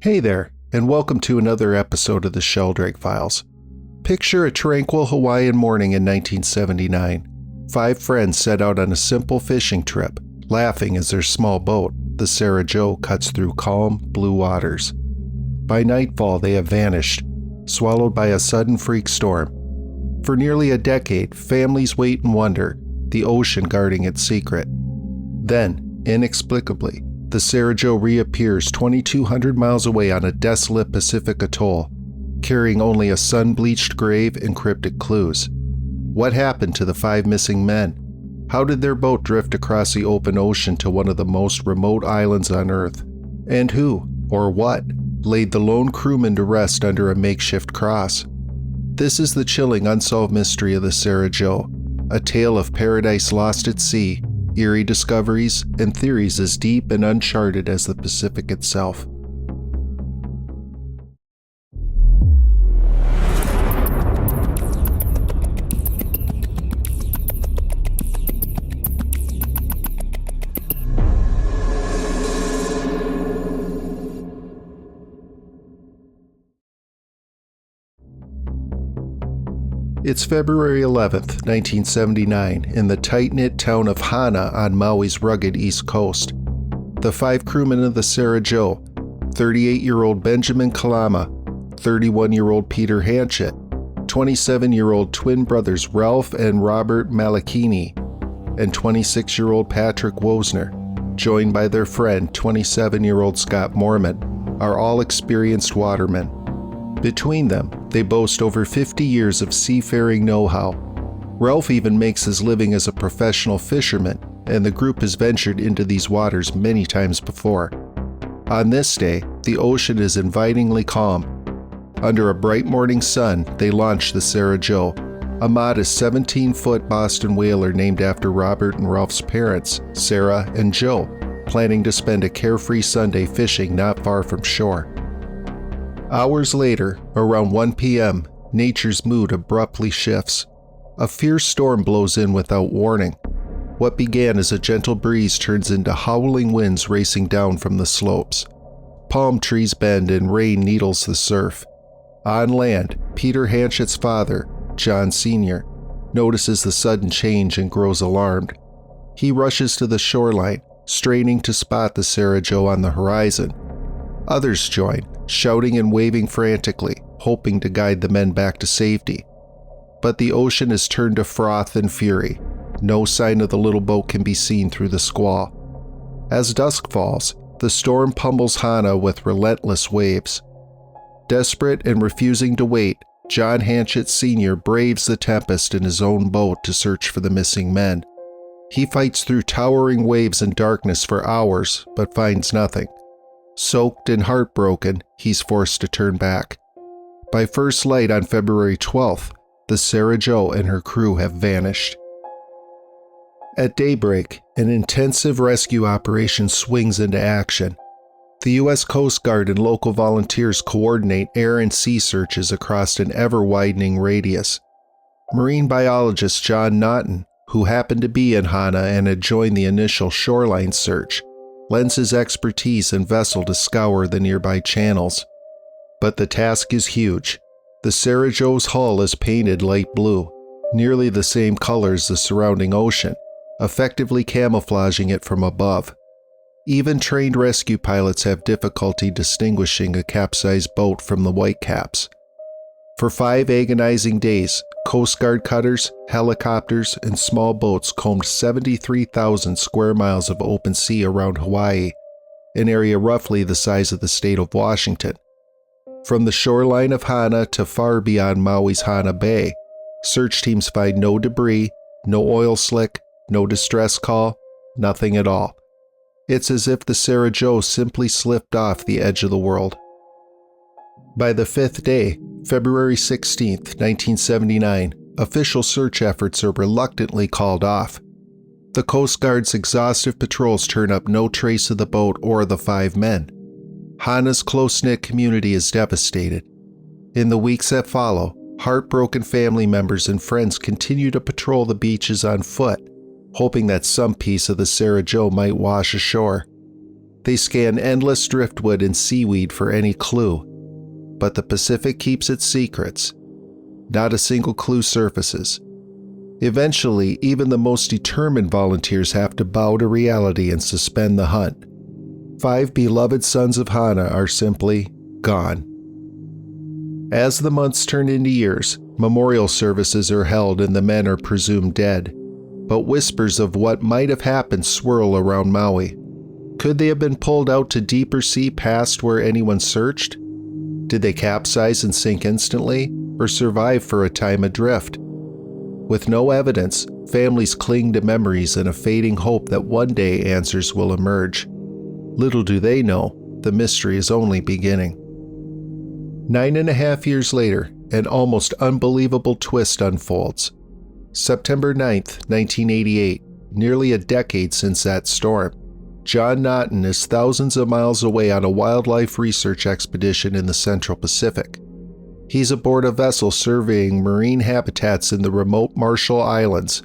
Hey there, and welcome to another episode of the Shelldrake Files. Picture a tranquil Hawaiian morning in 1979. 5 friends set out on a simple fishing trip, laughing as their small boat, the Sarah Jo, cuts through calm, blue waters. By nightfall, they have vanished, swallowed by a sudden freak storm. For nearly a decade, families wait and wonder, the ocean guarding its secret. Then, inexplicably, the Sarah Jo reappears 2,200 miles away on a desolate Pacific atoll, carrying only a sun-bleached grave and cryptic clues. What happened to the 5 missing men? How did their boat drift across the open ocean to one of the most remote islands on Earth? And who, or what, laid the lone crewman to rest under a makeshift cross? This is the chilling unsolved mystery of the Sarah Jo, a tale of paradise lost at sea, eerie discoveries, and theories as deep and uncharted as the Pacific itself. It's February 11th, 1979, in the tight-knit town of Hana on Maui's rugged east coast. The 5 crewmen of the Sarah Jo, 38-year-old Benjamin Kalama, 31-year-old Peter Hanchett, 27-year-old twin brothers Ralph and Robert Malachini, and 26-year-old Patrick Wosner, joined by their friend 27-year-old Scott Moorman, are all experienced watermen. Between them, they boast over 50 years of seafaring know-how. Ralph even makes his living as a professional fisherman, and the group has ventured into these waters many times before. On this day, the ocean is invitingly calm. Under a bright morning sun, they launch the Sarah Jo, a modest 17-foot Boston whaler named after Robert and Ralph's parents, Sarah and Joe, planning to spend a carefree Sunday fishing not far from shore. Hours later, around 1 p.m., nature's mood abruptly shifts. A fierce storm blows in without warning. What began as a gentle breeze turns into howling winds racing down from the slopes. Palm trees bend and rain needles the surf. On land, Peter Hanchett's father, John Sr., notices the sudden change and grows alarmed. He rushes to the shoreline, straining to spot the Sarah Jo on the horizon. Others join, shouting and waving frantically, hoping to guide the men back to safety. But the ocean is turned to froth and fury. No sign of the little boat can be seen through the squall. As dusk falls, the storm pummels Hana with relentless waves. Desperate and refusing to wait, John Hanchett Sr. braves the tempest in his own boat to search for the missing men. He fights through towering waves and darkness for hours, but finds nothing. Soaked and heartbroken, he's forced to turn back. By first light on February 12th, the Sarah Jo and her crew have vanished. At daybreak, an intensive rescue operation swings into action. The U.S. Coast Guard and local volunteers coordinate air and sea searches across an ever-widening radius. Marine biologist John Naughton, who happened to be in Hana and had joined the initial shoreline search, lends his expertise and vessel to scour the nearby channels. But the task is huge. The Sarah Jo's hull is painted light blue, nearly the same color as the surrounding ocean, effectively camouflaging it from above. Even trained rescue pilots have difficulty distinguishing a capsized boat from the whitecaps. For 5 agonizing days, Coast Guard cutters, helicopters, and small boats combed 73,000 square miles of open sea around Hawaii, an area roughly the size of the state of Washington. From the shoreline of Hana to far beyond Maui's Hana Bay, search teams find no debris, no oil slick, no distress call, nothing at all. It's as if the Sarah Jo simply slipped off the edge of the world. By the 5th day, February 16, 1979, official search efforts are reluctantly called off. The Coast Guard's exhaustive patrols turn up no trace of the boat or the 5 men. Hana's close-knit community is devastated. In the weeks that follow, heartbroken family members and friends continue to patrol the beaches on foot, hoping that some piece of the Sarah Jo might wash ashore. They scan endless driftwood and seaweed for any clue, but the Pacific keeps its secrets. Not a single clue surfaces. Eventually, even the most determined volunteers have to bow to reality and suspend the hunt. 5 beloved sons of Hana are simply gone. As the months turn into years, memorial services are held and the men are presumed dead, but whispers of what might have happened swirl around Maui. Could they have been pulled out to deeper sea past where anyone searched? Did they capsize and sink instantly, or survive for a time adrift? With no evidence, families cling to memories and a fading hope that one day answers will emerge. Little do they know, the mystery is only beginning. 9.5 years later, an almost unbelievable twist unfolds. September 9th, 1988, nearly a decade since that storm. John Naughton is thousands of miles away on a wildlife research expedition in the Central Pacific. He's aboard a vessel surveying marine habitats in the remote Marshall Islands,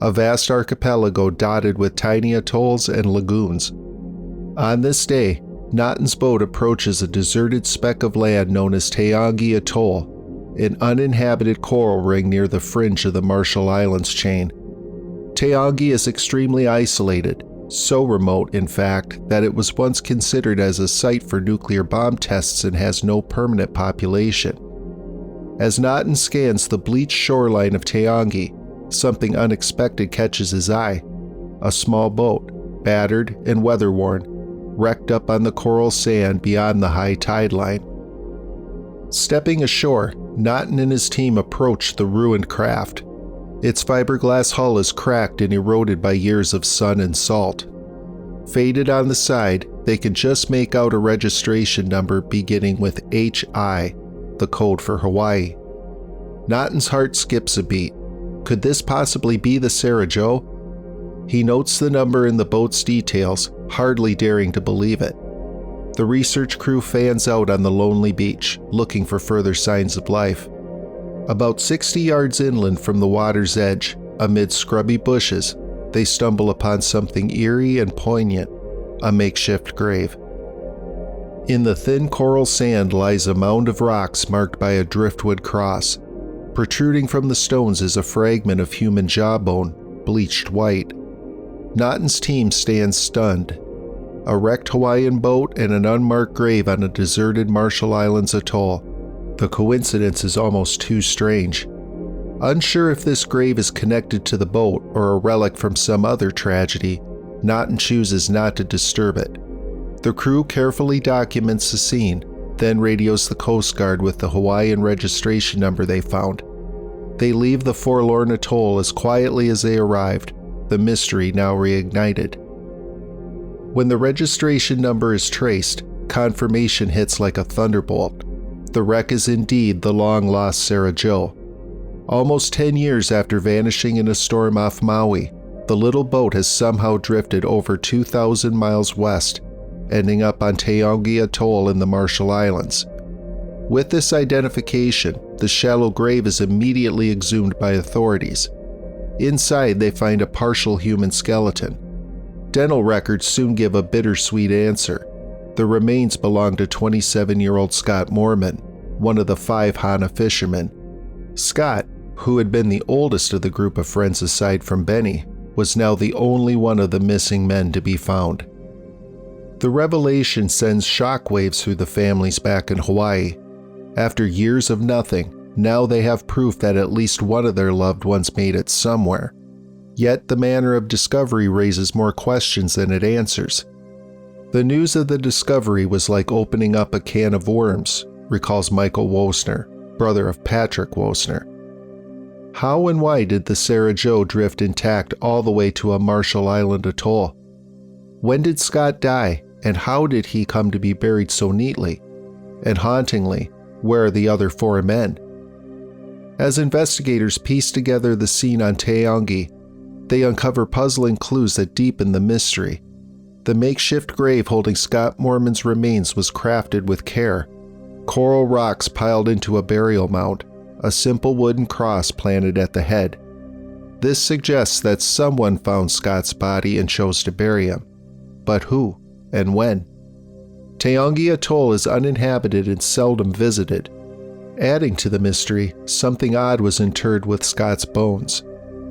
a vast archipelago dotted with tiny atolls and lagoons. On this day, Naughton's boat approaches a deserted speck of land known as Taongi Atoll, an uninhabited coral ring near the fringe of the Marshall Islands chain. Taongi is extremely isolated, so remote, in fact, that it was once considered as a site for nuclear bomb tests and has no permanent population. As Naughton scans the bleached shoreline of Taongi, something unexpected catches his eye. A small boat, battered and weather-worn, wrecked up on the coral sand beyond the high tide line. Stepping ashore, Naughton and his team approach the ruined craft. Its fiberglass hull is cracked and eroded by years of sun and salt. Faded on the side, they can just make out a registration number beginning with HI, the code for Hawaii. Naughton's heart skips a beat. Could this possibly be the Sarah Joe? He notes the number in the boat's details, hardly daring to believe it. The research crew fans out on the lonely beach, looking for further signs of life. About 60 yards inland from the water's edge, amid scrubby bushes, they stumble upon something eerie and poignant, a makeshift grave. In the thin coral sand lies a mound of rocks marked by a driftwood cross. Protruding from the stones is a fragment of human jawbone, bleached white. Naughton's team stands stunned. A wrecked Hawaiian boat and an unmarked grave on a deserted Marshall Islands atoll. The coincidence is almost too strange. Unsure if this grave is connected to the boat or a relic from some other tragedy, Naughton chooses not to disturb it. The crew carefully documents the scene, then radios the Coast Guard with the Hawaiian registration number they found. They leave the forlorn atoll as quietly as they arrived, the mystery now reignited. When the registration number is traced, confirmation hits like a thunderbolt. The wreck is indeed the long-lost Sarah Joe. Almost 10 years after vanishing in a storm off Maui, the little boat has somehow drifted over 2,000 miles west, ending up on Taongi Atoll in the Marshall Islands. With this identification, the shallow grave is immediately exhumed by authorities. Inside, they find a partial human skeleton. Dental records soon give a bittersweet answer. The remains belong to 27-year-old Scott Moorman, one of the 5 Hana fishermen. Scott, who had been the oldest of the group of friends aside from Benny, was now the only one of the missing men to be found. The revelation sends shockwaves through the families back in Hawaii. After years of nothing, now they have proof that at least one of their loved ones made it somewhere. Yet the manner of discovery raises more questions than it answers. The news of the discovery was like opening up a can of worms, recalls Michael Wosner, brother of Patrick Wosner. How and why did the Sarah Joe drift intact all the way to a Marshall Island atoll? When did Scott die, and how did he come to be buried so neatly? And hauntingly, where are the other 4 men? As investigators piece together the scene on Taongi, they uncover puzzling clues that deepen the mystery. The makeshift grave holding Scott Moorman's remains was crafted with care. Coral rocks piled into a burial mound, a simple wooden cross planted at the head. This suggests that someone found Scott's body and chose to bury him. But who? and when. Taongi Atoll is uninhabited and seldom visited. Adding to the mystery, something odd was interred with Scott's bones.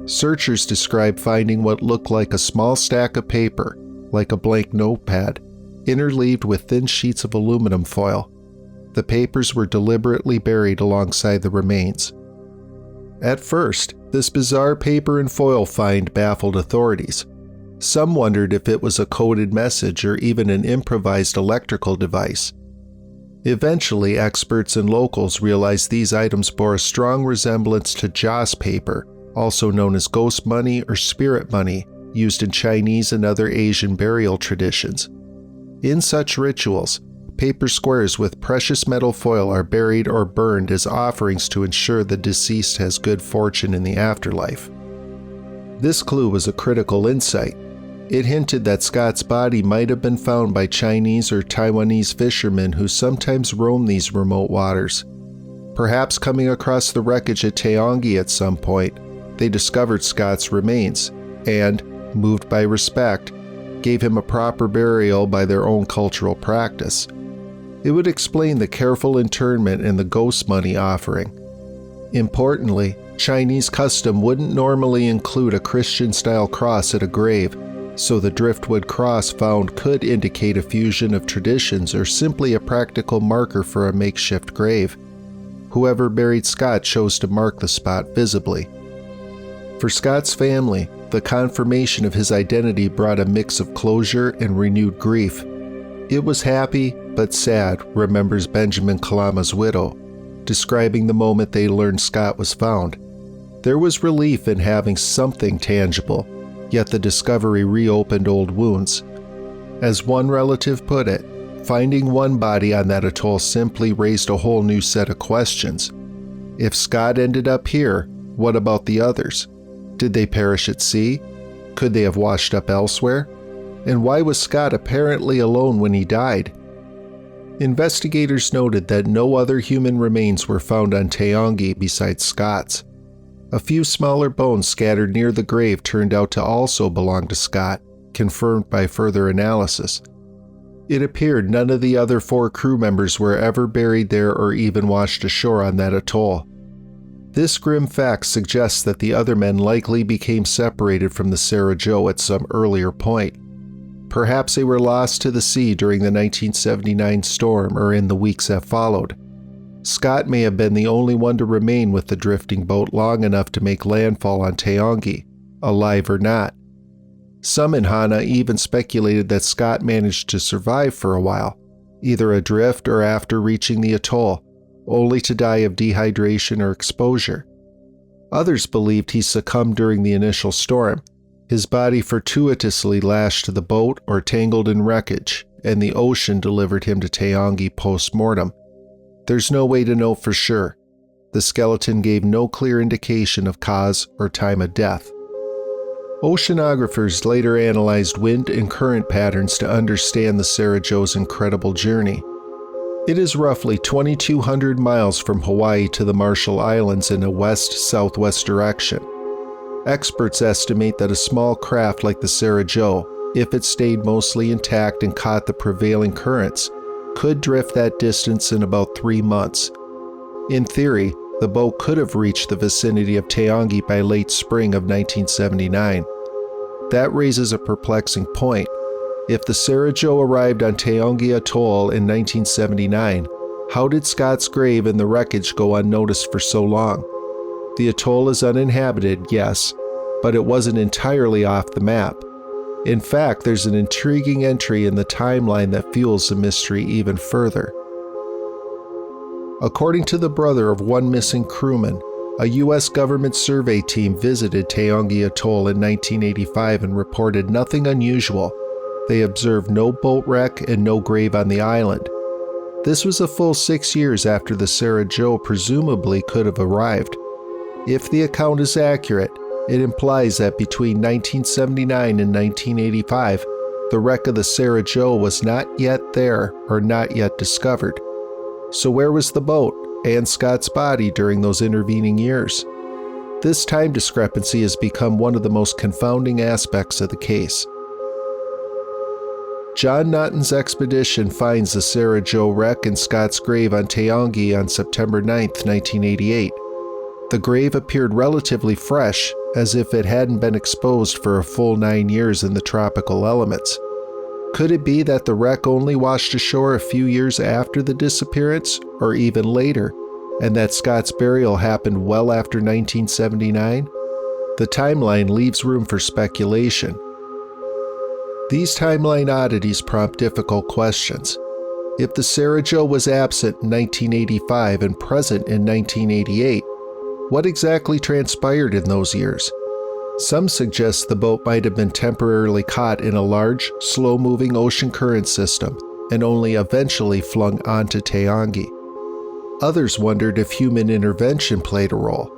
Searchers describe finding what looked like a small stack of paper, like a blank notepad, interleaved with thin sheets of aluminum foil. The papers were deliberately buried alongside the remains. At first, this bizarre paper and foil find baffled authorities. Some wondered if it was a coded message or even an improvised electrical device. Eventually, experts and locals realized these items bore a strong resemblance to joss paper, also known as ghost money or spirit money, used in Chinese and other Asian burial traditions. In such rituals, paper squares with precious metal foil are buried or burned as offerings to ensure the deceased has good fortune in the afterlife. This clue was a critical insight. It hinted that Scott's body might have been found by Chinese or Taiwanese fishermen who sometimes roam these remote waters. Perhaps coming across the wreckage at Taongi at some point, they discovered Scott's remains and, moved by respect, gave him a proper burial by their own cultural practice. It would explain the careful interment and the ghost money offering. Importantly, Chinese custom wouldn't normally include a Christian-style cross at a grave, so the driftwood cross found could indicate a fusion of traditions or simply a practical marker for a makeshift grave. Whoever buried Scott chose to mark the spot visibly. For Scott's family, the confirmation of his identity brought a mix of closure and renewed grief. It was happy but sad, remembers Benjamin Kalama's widow, describing the moment they learned Scott was found. There was relief in having something tangible, yet the discovery reopened old wounds. As one relative put it, finding one body on that atoll simply raised a whole new set of questions. If Scott ended up here, what about the others? Did they perish at sea? Could they have washed up elsewhere? And why was Scott apparently alone when he died? Investigators noted that no other human remains were found on Taongi besides Scott's. A few smaller bones scattered near the grave turned out to also belong to Scott, confirmed by further analysis. It appeared none of the other 4 crew members were ever buried there or even washed ashore on that atoll. This grim fact suggests that the other men likely became separated from the Sarah Joe at some earlier point. Perhaps they were lost to the sea during the 1979 storm or in the weeks that followed. Scott may have been the only one to remain with the drifting boat long enough to make landfall on Taongi, alive or not. Some in Hana even speculated that Scott managed to survive for a while, either adrift or after reaching the atoll, only to die of dehydration or exposure. Others believed he succumbed during the initial storm, his body fortuitously lashed to the boat or tangled in wreckage, and the ocean delivered him to Taongi post-mortem. There's no way to know for sure. The skeleton gave no clear indication of cause or time of death. Oceanographers later analyzed wind and current patterns to understand the Sarah Joe's incredible journey. It is roughly 2,200 miles from Hawaii to the Marshall Islands in a west-southwest direction. Experts estimate that a small craft like the Sarah Joe, if it stayed mostly intact and caught the prevailing currents, could drift that distance in about 3 months. In theory, the boat could have reached the vicinity of Taongi by late spring of 1979. That raises a perplexing point. If the Sarah Joe arrived on Taongi Atoll in 1979, how did Scott's grave and the wreckage go unnoticed for so long? The atoll is uninhabited, yes, but it wasn't entirely off the map. In fact, there's an intriguing entry in the timeline that fuels the mystery even further. According to the brother of one missing crewman, a U.S. government survey team visited Taongi Atoll in 1985 and reported nothing unusual. They observed no boat wreck and no grave on the island. This was a full 6 years after the Sarah Joe presumably could have arrived. If the account is accurate, it implies that between 1979 and 1985, the wreck of the Sarah Joe was not yet there or not yet discovered. So where was the boat and Scott's body during those intervening years? This time discrepancy has become one of the most confounding aspects of the case. John Naughton's expedition finds the Sarah Jo wreck and Scott's grave on Taongi on September 9, 1988. The grave appeared relatively fresh, as if it hadn't been exposed for a full 9 years in the tropical elements. Could it be that the wreck only washed ashore a few years after the disappearance, or even later, and that Scott's burial happened well after 1979? The timeline leaves room for speculation. These timeline oddities prompt difficult questions. If the Sarah Jo was absent in 1985 and present in 1988, what exactly transpired in those years? Some suggest the boat might have been temporarily caught in a large, slow-moving ocean current system and only eventually flung onto Taongi. Others wondered if human intervention played a role.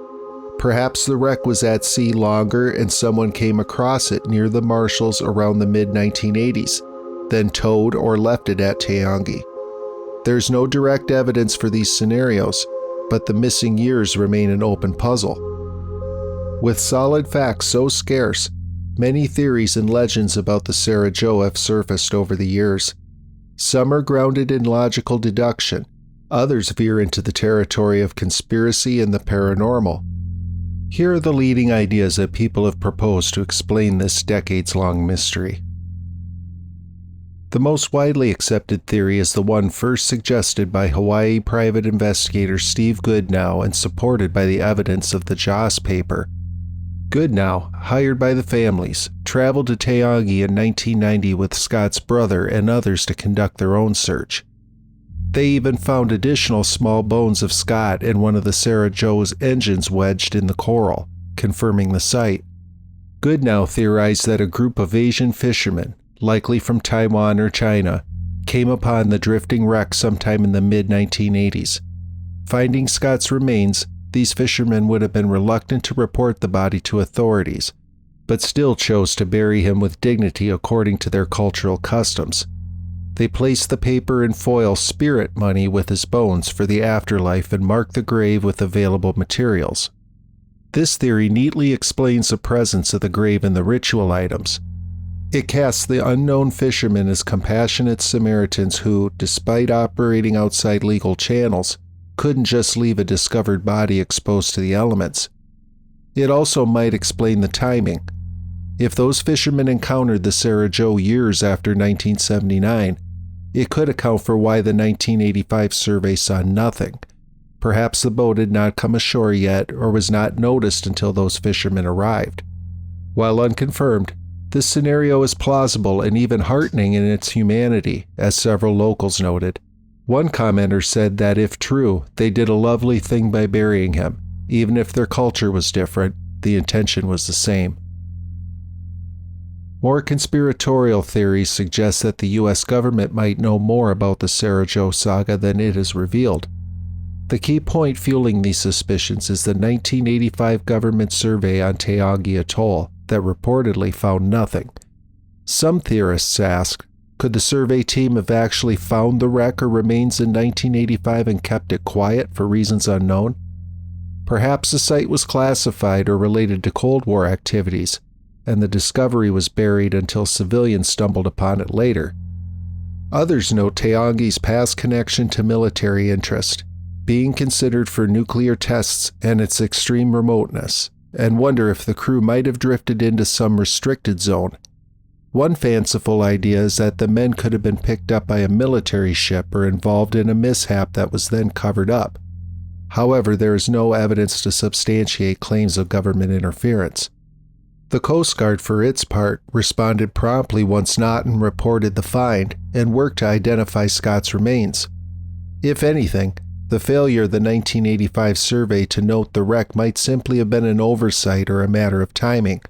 Perhaps the wreck was at sea longer and someone came across it near the Marshalls around the mid-1980s, then towed or left it at Taongi. There's no direct evidence for these scenarios, but the missing years remain an open puzzle. With solid facts so scarce, many theories and legends about the Sarah Jo have surfaced over the years. Some are grounded in logical deduction, others veer into the territory of conspiracy and the paranormal. Here are the leading ideas that people have proposed to explain this decades-long mystery. The most widely accepted theory is the one first suggested by Hawaii private investigator Steve Goodnow and supported by the evidence of the Joss paper. Goodnow, hired by the families, traveled to Taongi in 1990 with Scott's brother and others to conduct their own search. They even found additional small bones of Scott and one of the Sarah Jo's engines wedged in the coral, confirming the site. Goodnow theorized that a group of Asian fishermen, likely from Taiwan or China, came upon the drifting wreck sometime in the mid-1980s. Finding Scott's remains, these fishermen would have been reluctant to report the body to authorities, but still chose to bury him with dignity according to their cultural customs. They placed the paper and foil spirit money with his bones for the afterlife and marked the grave with available materials. This theory neatly explains the presence of the grave in the ritual items. It casts the unknown fishermen as compassionate Samaritans who, despite operating outside legal channels, couldn't just leave a discovered body exposed to the elements. It also might explain the timing. If those fishermen encountered the Sarah Jo years after 1979, it could account for why the 1985 survey saw nothing. Perhaps the boat had not come ashore yet or was not noticed until those fishermen arrived. While unconfirmed, this scenario is plausible and even heartening in its humanity, as several locals noted. One commenter said that if true, they did a lovely thing by burying him. Even if their culture was different, the intention was the same. More conspiratorial theories suggest that the U.S. government might know more about the Sarah Jo saga than it has revealed. The key point fueling these suspicions is the 1985 government survey on Taongi Atoll that reportedly found nothing. Some theorists ask, could the survey team have actually found the wreck or remains in 1985 and kept it quiet for reasons unknown? Perhaps the site was classified or related to Cold War activities, and the discovery was buried until civilians stumbled upon it later. Others note Taongi's past connection to military interest, being considered for nuclear tests and its extreme remoteness, and wonder if the crew might have drifted into some restricted zone. One fanciful idea is that the men could have been picked up by a military ship or involved in a mishap that was then covered up. However, there is no evidence to substantiate claims of government interference. The Coast Guard, for its part, responded promptly once Naughton reported the find and worked to identify Scott's remains. If anything, the failure of the 1985 survey to note the wreck might simply have been an oversight or a matter of timing.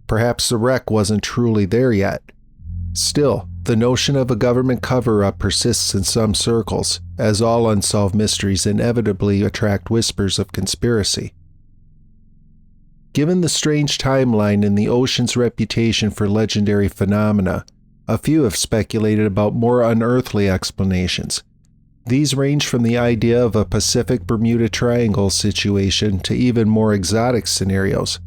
Perhaps the wreck wasn't truly there yet. Still, the notion of a government cover-up persists in some circles, as all unsolved mysteries inevitably attract whispers of conspiracy. Given the strange timeline and the ocean's reputation for legendary phenomena, a few have speculated about more unearthly explanations. These range from the idea of a Pacific Bermuda Triangle situation to even more exotic scenarios.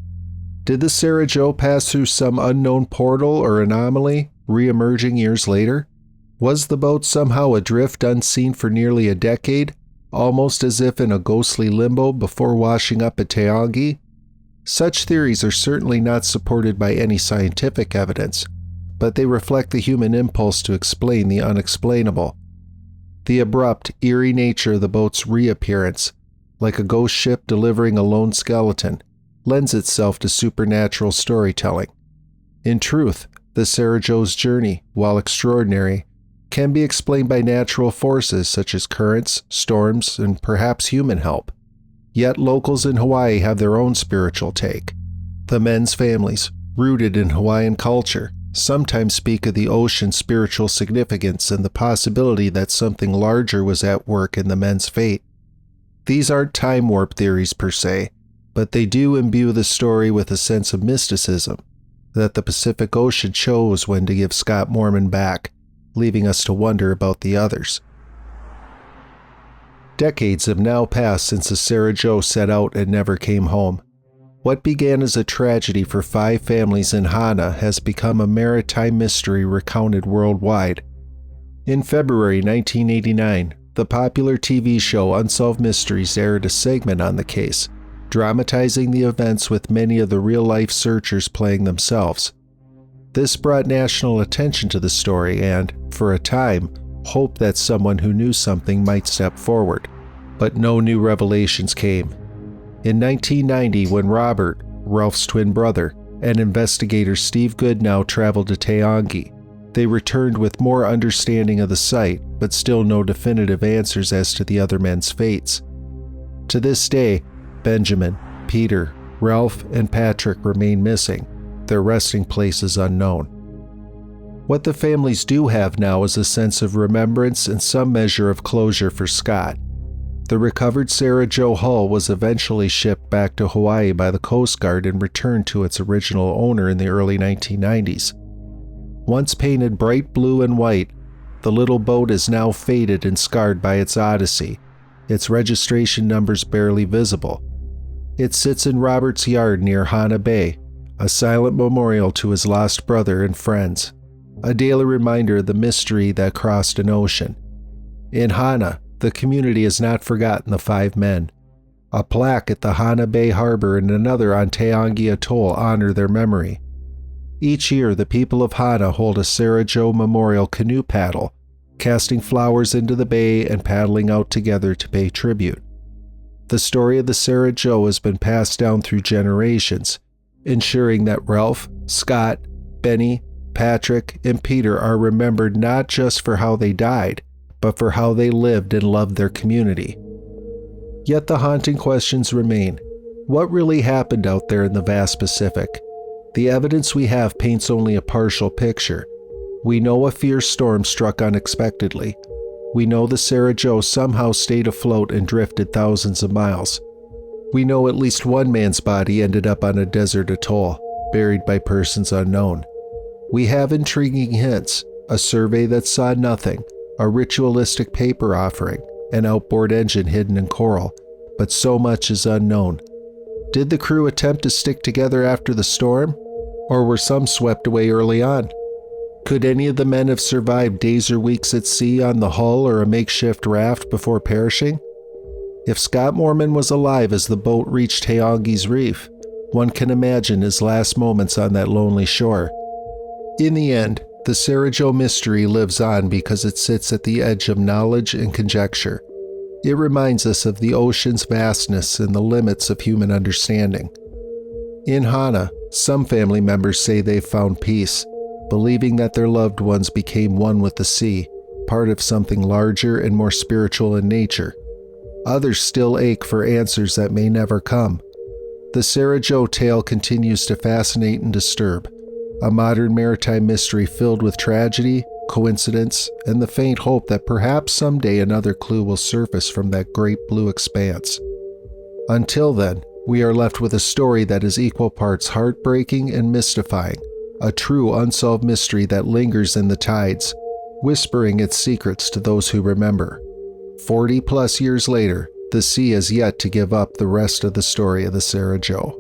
Did the Sarah Jo pass through some unknown portal or anomaly, re-emerging years later? Was the boat somehow adrift unseen for nearly a decade, almost as if in a ghostly limbo before washing up at Taongi? Such theories are certainly not supported by any scientific evidence, but they reflect the human impulse to explain the unexplainable. The abrupt, eerie nature of the boat's reappearance, like a ghost ship delivering a lone skeleton, lends itself to supernatural storytelling. In truth, the Sarajevo's journey, while extraordinary, can be explained by natural forces such as currents, storms, and perhaps human help. Yet locals in Hawaii have their own spiritual take. The men's families, rooted in Hawaiian culture, sometimes speak of the ocean's spiritual significance and the possibility that something larger was at work in the men's fate. These aren't time warp theories per se, but they do imbue the story with a sense of mysticism that the Pacific Ocean chose when to give Scott Moorman back, leaving us to wonder about the others. Decades have now passed since the Sarajevo set out and never came home. What began as a tragedy for 5 families in Hana has become a maritime mystery recounted worldwide. In February 1989, the popular TV show Unsolved Mysteries aired a segment on the case, dramatizing the events with many of the real-life searchers playing themselves. This brought national attention to the story and, for a time, hope that someone who knew something might step forward. But no new revelations came. In 1990, when Robert, Ralph's twin brother, and investigator Steve Goodnow traveled to Taongi, they returned with more understanding of the site, but still no definitive answers as to the other men's fates. To this day, Benjamin, Peter, Ralph, and Patrick remain missing, their resting places unknown. What the families do have now is a sense of remembrance and some measure of closure for Scott. The recovered Sarajevo hull was eventually shipped back to Hawaii by the Coast Guard and returned to its original owner in the early 1990s. Once painted bright blue and white, the little boat is now faded and scarred by its odyssey, its registration numbers barely visible. It sits in Robert's yard near Hana Bay, a silent memorial to his lost brother and friends, a daily reminder of the mystery that crossed an ocean. In Hana, the community has not forgotten the 5 men. A plaque at the Hana Bay Harbor and another on Taongi Atoll honor their memory. Each year, the people of Hana hold a Sarajevo Memorial canoe paddle, casting flowers into the bay and paddling out together to pay tribute. The story of the Sarajevo has been passed down through generations, ensuring that Ralph, Scott, Benny, Patrick, and Peter are remembered not just for how they died, but for how they lived and loved their community. Yet the haunting questions remain. What really happened out there in the vast Pacific? The evidence we have paints only a partial picture. We know a fierce storm struck unexpectedly. We know the Sarajevo somehow stayed afloat and drifted thousands of miles. We know at least one man's body ended up on a desert atoll, buried by persons unknown. We have intriguing hints, a survey that saw nothing, a ritualistic paper offering, an outboard engine hidden in coral, but so much is unknown. Did the crew attempt to stick together after the storm? Or were some swept away early on? Could any of the men have survived days or weeks at sea on the hull or a makeshift raft before perishing? If Scott Moorman was alive as the boat reached Taongi's reef, one can imagine his last moments on that lonely shore. In the end, the Sarajevo mystery lives on because it sits at the edge of knowledge and conjecture. It reminds us of the ocean's vastness and the limits of human understanding. In Hana, some family members say they've found peace, believing that their loved ones became one with the sea, part of something larger and more spiritual in nature. Others still ache for answers that may never come. The Sarajevo tale continues to fascinate and disturb, a modern maritime mystery filled with tragedy, coincidence, and the faint hope that perhaps someday another clue will surface from that great blue expanse. Until then, we are left with a story that is equal parts heartbreaking and mystifying, a true unsolved mystery that lingers in the tides, whispering its secrets to those who remember. 40+ years later, the sea has yet to give up the rest of the story of the Sarajevo.